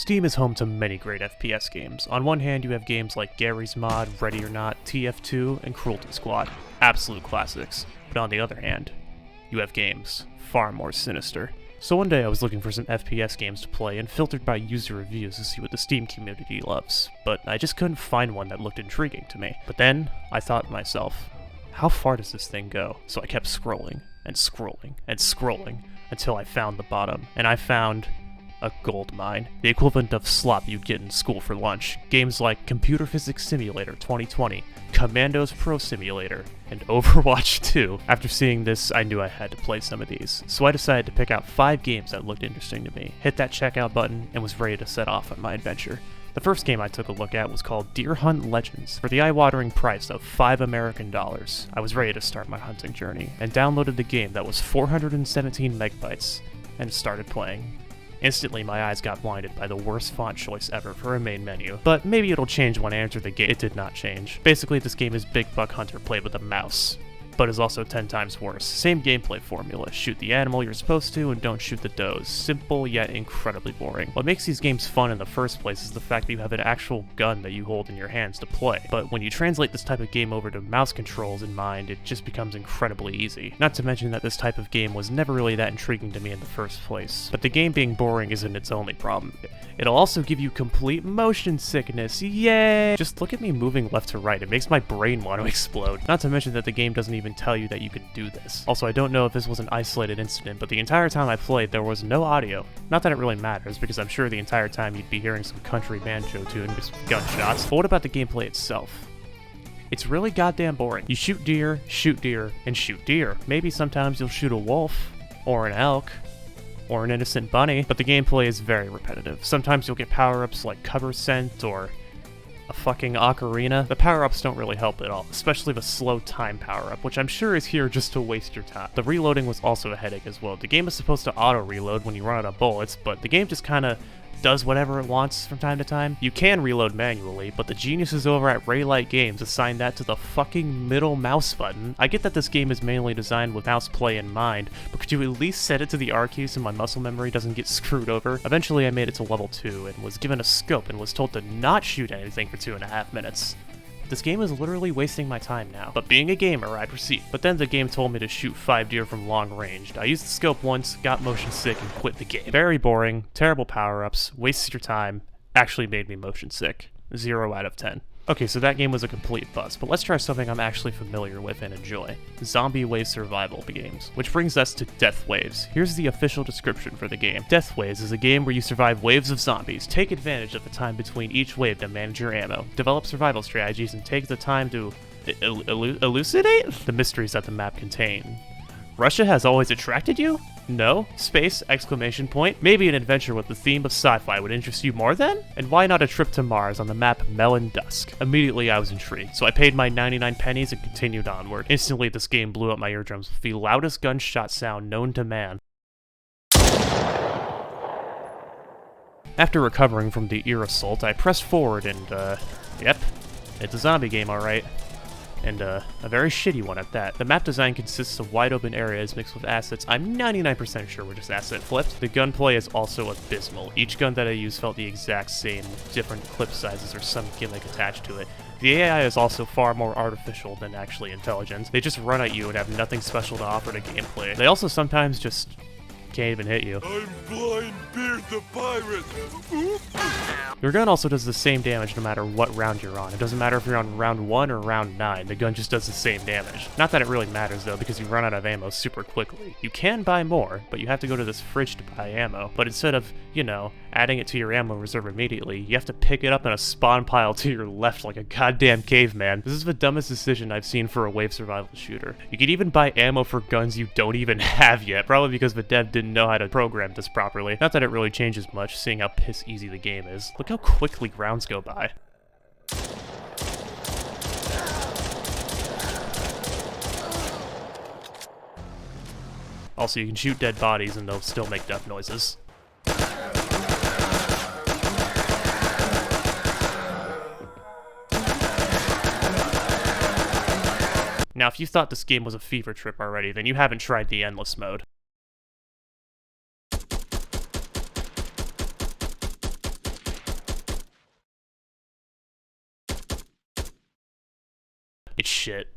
Steam is home to many great FPS games. On one hand, you have games like Garry's Mod, Ready or Not, TF2, and Cruelty Squad, absolute classics. But on the other hand, you have games far more sinister. So one day I was looking for some FPS games to play and filtered by user reviews to see what the Steam community loves, but I just couldn't find one that looked intriguing to me. But then, I thought to myself, how far does this thing go? So I kept scrolling, and scrolling, and scrolling, until I found the bottom, and I found a gold mine, the equivalent of slop you'd get in school for lunch. Games like Computer Physics Simulator 2020, Commandos Pro Simulator, and Overwatch 2. After seeing this, I knew I had to play some of these, so I decided to pick out 5 games that looked interesting to me, hit that checkout button, and was ready to set off on my adventure. The first game I took a look at was called Deer Hunt Legends. For the eye-watering price of $5 American, I was ready to start my hunting journey, and downloaded the game that was 417 megabytes, and started playing. Instantly, my eyes got blinded by the worst font choice ever for a main menu, but maybe it'll change when I enter the game. It did not change. Basically, this game is Big Buck Hunter played with a mouse, but is also 10 times worse. Same gameplay formula, shoot the animal you're supposed to and don't shoot the does. Simple yet incredibly boring. What makes these games fun in the first place is the fact that you have an actual gun that you hold in your hands to play, but when you translate this type of game over to mouse controls in mind, it just becomes incredibly easy. Not to mention that this type of game was never really that intriguing to me in the first place. But the game being boring isn't its only problem. It'll also give you complete motion sickness, yay! Just look at me moving left to right, it makes my brain want to explode. Not to mention that the game doesn't even tell you that you can do this. Also, I don't know if this was an isolated incident, but the entire time I played, there was no audio. Not that it really matters, because I'm sure the entire time you'd be hearing some country banjo tune, just gunshots. But what about the gameplay itself? It's really goddamn boring. You shoot deer, and shoot deer. Maybe sometimes you'll shoot a wolf, or an elk, or an innocent bunny, but the gameplay is very repetitive. Sometimes you'll get power-ups like cover scent, or a fucking ocarina. The power-ups don't really help at all, especially the slow time power-up, which I'm sure is here just to waste your time. The reloading was also a headache as well. The game is supposed to auto-reload when you run out of bullets, but the game just kinda does whatever it wants from time to time. You can reload manually, but the geniuses over at Raylight Games assign that to the fucking middle mouse button. I get that this game is mainly designed with mouse play in mind, but could you at least set it to the R key so my muscle memory doesn't get screwed over? Eventually I made it to level 2 and was given a scope and was told to not shoot anything for 2.5 minutes. This game is literally wasting my time now, but being a gamer, I proceed. But then the game told me to shoot 5 deer from long range. I used the scope once, got motion sick, and quit the game. Very boring, terrible power-ups, wasted your time, actually made me motion sick. 0 out of 10. Okay, so that game was a complete bust, but let's try something I'm actually familiar with and enjoy. Zombie wave survival games. Which brings us to Death Waves. Here's the official description for the game. Death Waves is a game where you survive waves of zombies. Take advantage of the time between each wave to manage your ammo. Develop survival strategies and take the time to elucidate the mysteries that the map contain. Russia has always attracted you? No? Space! Exclamation point. Maybe an adventure with the theme of sci-fi would interest you more then? And why not a trip to Mars on the map Melon Dusk? Immediately I was intrigued, so I paid my 99 pennies and continued onward. Instantly this game blew up my eardrums with the loudest gunshot sound known to man. After recovering from the ear assault, I pressed forward and, yep, it's a zombie game alright. And a very shitty one at that. The map design consists of wide open areas mixed with assets I'm 99% sure were just asset flipped. The gunplay is also abysmal. Each gun that I used felt the exact same, different clip sizes or some gimmick attached to it. The AI is also far more artificial than actually intelligent. They just run at you and have nothing special to offer to gameplay. They also sometimes just can't even hit you. I'm Blind Beard the Pirate! Your gun also does the same damage no matter what round you're on. It doesn't matter if you're on round 1 or round 9, the gun just does the same damage. Not that it really matters though, because you run out of ammo super quickly. You can buy more, but you have to go to this fridge to buy ammo. But instead of, you know, adding it to your ammo reserve immediately, you have to pick it up in a spawn pile to your left like a goddamn caveman. This is the dumbest decision I've seen for a wave survival shooter. You can even buy ammo for guns you don't even have yet, probably because the dev didn't know how to program this properly. Not that it really changes much, seeing how piss easy the game is. Look how quickly rounds go by. Also, you can shoot dead bodies and they'll still make death noises. Now, if you thought this game was a fever trip already, then you haven't tried the endless mode. It's shit.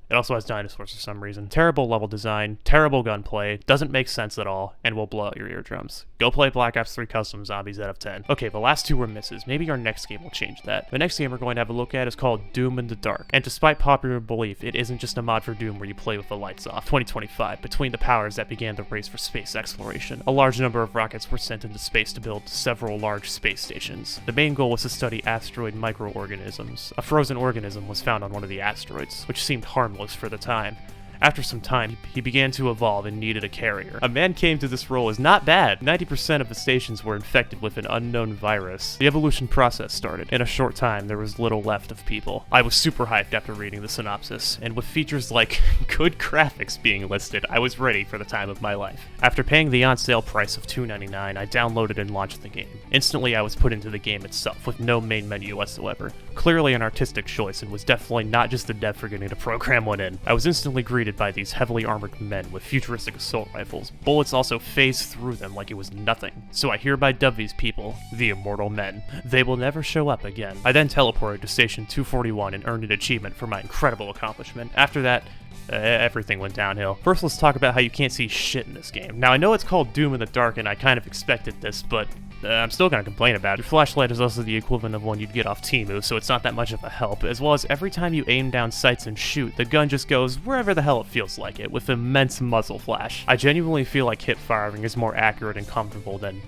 It also has dinosaurs for some reason. Terrible level design, terrible gunplay, doesn't make sense at all, and will blow out your eardrums. Go play Black Ops 3 Custom Zombies out of 10. Okay, the last two were misses. Maybe our next game will change that. The next game we're going to have a look at is called Doom in the Dark. And despite popular belief, it isn't just a mod for Doom where you play with the lights off. 2025, between the powers that began the race for space exploration, a large number of rockets were sent into space to build several large space stations. The main goal was to study asteroid microorganisms. A frozen organism was found on one of the asteroids, which seemed harmless for the time. After some time, he began to evolve and needed a carrier. A man came to this role is not bad. 90% of the stations were infected with an unknown virus. The evolution process started. In a short time, there was little left of people. I was super hyped after reading the synopsis, and with features like good graphics being listed, I was ready for the time of my life. After paying the on-sale price of $2.99, I downloaded and launched the game. Instantly, I was put into the game itself, with no main menu whatsoever. Clearly an artistic choice, and was definitely not just the dev forgetting to program one in. I was instantly greeted by these heavily armored men with futuristic assault rifles. Bullets also phased through them like it was nothing. So I hereby dub these people the Immortal Men. They will never show up again. I then teleported to Station 241 and earned an achievement for my incredible accomplishment. After that, everything went downhill. First, let's talk about how you can't see shit in this game. Now, I know it's called Doom in the Dark, and I kind of expected this, but I'm still gonna complain about it. Your flashlight is also the equivalent of one you'd get off Temu, so it's not that much of a help, as well as every time you aim down sights and shoot, the gun just goes wherever the hell it feels like it, with immense muzzle flash. I genuinely feel like hip firing is more accurate and comfortable than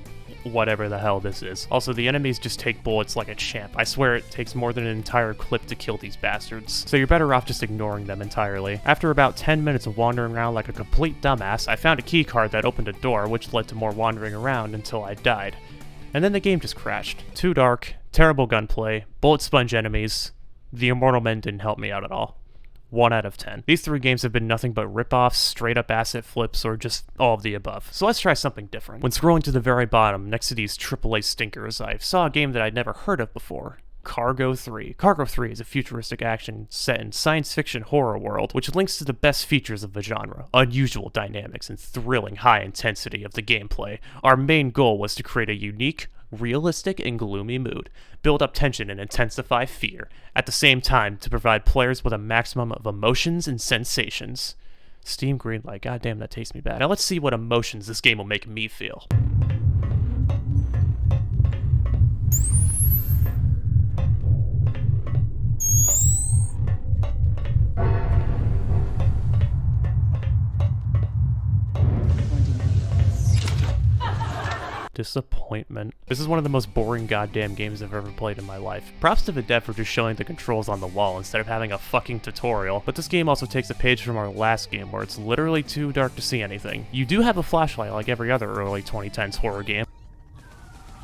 whatever the hell this is. Also, the enemies just take bullets like a champ. I swear it takes more than an entire clip to kill these bastards, so you're better off just ignoring them entirely. After about 10 minutes of wandering around like a complete dumbass, I found a key card that opened a door, which led to more wandering around until I died. And then the game just crashed. Too dark, terrible gunplay, bullet sponge enemies. The Immortal Men didn't help me out at all. 1 out of 10. These 3 games have been nothing but rip-offs, straight-up asset flips, or just all of the above. So let's try something different. When scrolling to the very bottom, next to these AAA stinkers, I saw a game that I'd never heard of before. Cargo 3. Cargo 3 is a futuristic action set in science fiction horror world, which links to the best features of the genre, unusual dynamics and thrilling high intensity of the gameplay. Our main goal was to create a unique, realistic and gloomy mood, build up tension and intensify fear, at the same time to provide players with a maximum of emotions and sensations. Steam greenlight, goddamn that tastes me bad. Now let's see what emotions this game will make me feel. Disappointment. This is one of the most boring goddamn games I've ever played in my life. Props to the dev for just showing the controls on the wall instead of having a fucking tutorial, but this game also takes a page from our last game where it's literally too dark to see anything. You do have a flashlight like every other early 2010s horror game.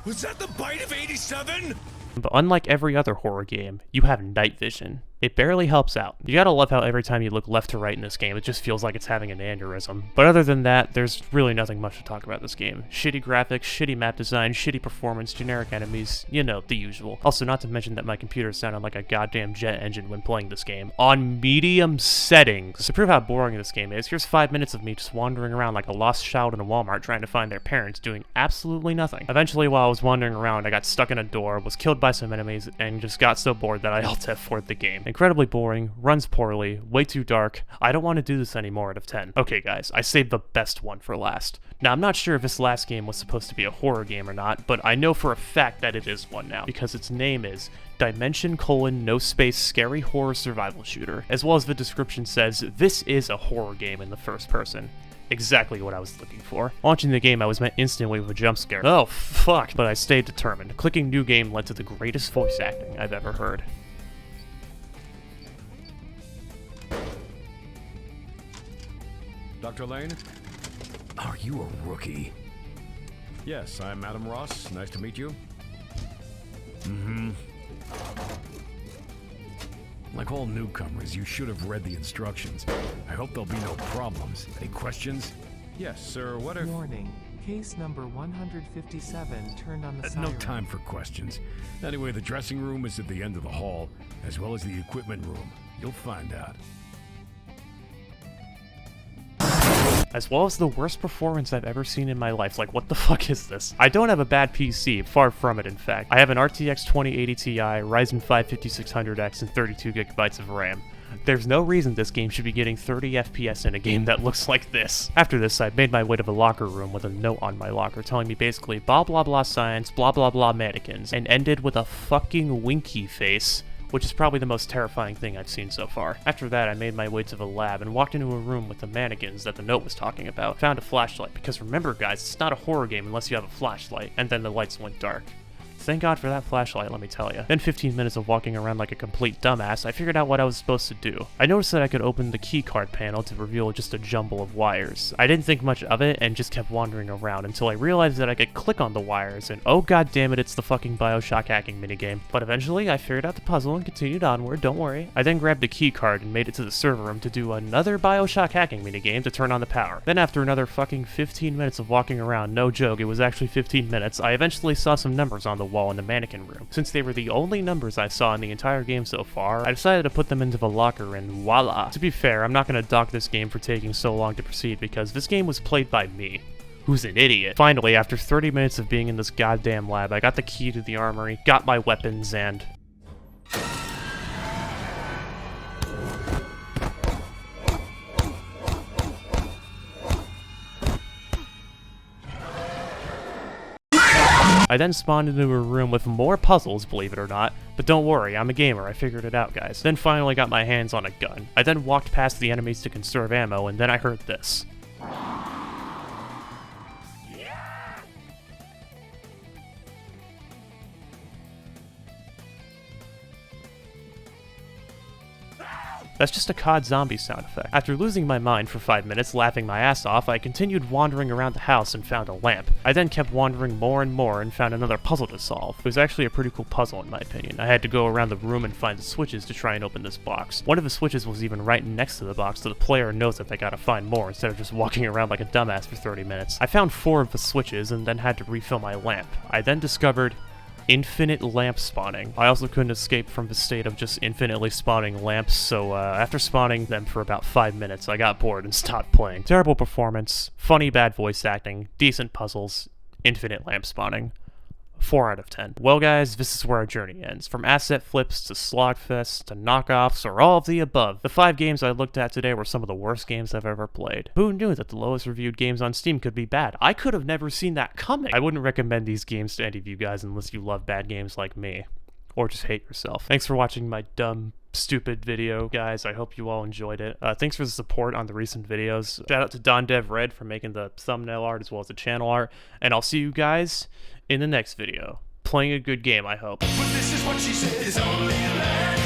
Was that the bite of 87? But unlike every other horror game, you have night vision. It barely helps out. You gotta love how every time you look left to right in this game, it just feels like it's having an aneurysm. But other than that, there's really nothing much to talk about this game. Shitty graphics, shitty map design, shitty performance, generic enemies, you know, the usual. Also, not to mention that my computer sounded like a goddamn jet engine when playing this game, on medium settings. To prove how boring this game is, here's 5 minutes of me just wandering around like a lost child in a Walmart trying to find their parents, doing absolutely nothing. Eventually, while I was wandering around, I got stuck in a door, was killed by some enemies, and just got so bored that I Alt F4'd the game. Incredibly boring, runs poorly, way too dark. I don't want to do this anymore out of 10. Okay guys, I saved the best one for last. Now I'm not sure if this last game was supposed to be a horror game or not, but I know for a fact that it is one now, because its name is Dimension: No Space Scary Horror Survival Shooter. As well as the description says, this is a horror game in the first person. Exactly what I was looking for. Launching the game, I was met instantly with a jump scare. Oh, fuck. But I stayed determined. Clicking new game led to the greatest voice acting I've ever heard. Dr. Lane? Are you a rookie? Yes, I'm Adam Ross. Nice to meet you. Mm-hmm. Like all newcomers, you should have read the instructions. I hope there'll be no problems. Any questions? Yes, sir. What if... Warning. Case number 157 turned on the siren. No time for questions. Anyway, the dressing room is at the end of the hall, as well as the equipment room. You'll find out. As well as the worst performance I've ever seen in my life. Like, what the fuck is this? I don't have a bad PC, far from it in fact. I have an RTX 2080 Ti, Ryzen 5 5600X, and 32 gigabytes of RAM. There's no reason this game should be getting 30 FPS in a game that looks like this. After this, I made my way to the locker room with a note on my locker telling me basically blah blah blah science, blah blah blah mannequins, and ended with a fucking winky face, which is probably the most terrifying thing I've seen so far. After that, I made my way to the lab and walked into a room with the mannequins that the note was talking about. Found a flashlight, because remember guys, it's not a horror game unless you have a flashlight, and then the lights went dark. Thank God for that flashlight, let me tell you. Then 15 minutes of walking around like a complete dumbass, I figured out what I was supposed to do. I noticed that I could open the keycard panel to reveal just a jumble of wires. I didn't think much of it and just kept wandering around until I realized that I could click on the wires and oh god damn it, it's the fucking Bioshock hacking minigame. But eventually I figured out the puzzle and continued onward, don't worry. I then grabbed the keycard and made it to the server room to do another Bioshock hacking minigame to turn on the power. Then after another fucking 15 minutes of walking around, no joke, it was actually 15 minutes, I eventually saw some numbers on the wall in the mannequin room. Since they were the only numbers I saw in the entire game so far, I decided to put them into the locker and voila. To be fair, I'm not going to dock this game for taking so long to proceed because this game was played by me, who's an idiot. Finally, after 30 minutes of being in this goddamn lab, I got the key to the armory, got my weapons, and... I then spawned into a room with more puzzles, believe it or not, but don't worry, I'm a gamer, I figured it out, guys. Then finally got my hands on a gun. I then walked past the enemies to conserve ammo, and then I heard this. That's just a COD zombie sound effect. After losing my mind for 5 minutes, laughing my ass off, I continued wandering around the house and found a lamp. I then kept wandering more and more and found another puzzle to solve. It was actually a pretty cool puzzle in my opinion. I had to go around the room and find the switches to try and open this box. One of the switches was even right next to the box, so the player knows that they gotta find more instead of just walking around like a dumbass for 30 minutes. I found 4 of the switches and then had to refill my lamp. I then discovered infinite lamp spawning. I also couldn't escape from the state of just infinitely spawning lamps, so after spawning them for about 5 minutes, I got bored and stopped playing. Terrible performance, funny bad voice acting, decent puzzles, infinite lamp spawning. 4 out of 10. Well guys, this is where our journey ends. From asset flips to slogfests to knockoffs or all of the above. The 5 games I looked at today were some of the worst games I've ever played. Who knew that the lowest reviewed games on Steam could be bad? I could have never seen that coming. I wouldn't recommend these games to any of you guys unless you love bad games like me. Or just hate yourself. Thanks for watching my dumb, stupid video, guys. I hope you all enjoyed it. Thanks for the support on the recent videos. Shout out to DonDevRed for making the thumbnail art as well as the channel art. And I'll see you guys in the next video. Playing a good game, I hope. But this is what she said is only a lie.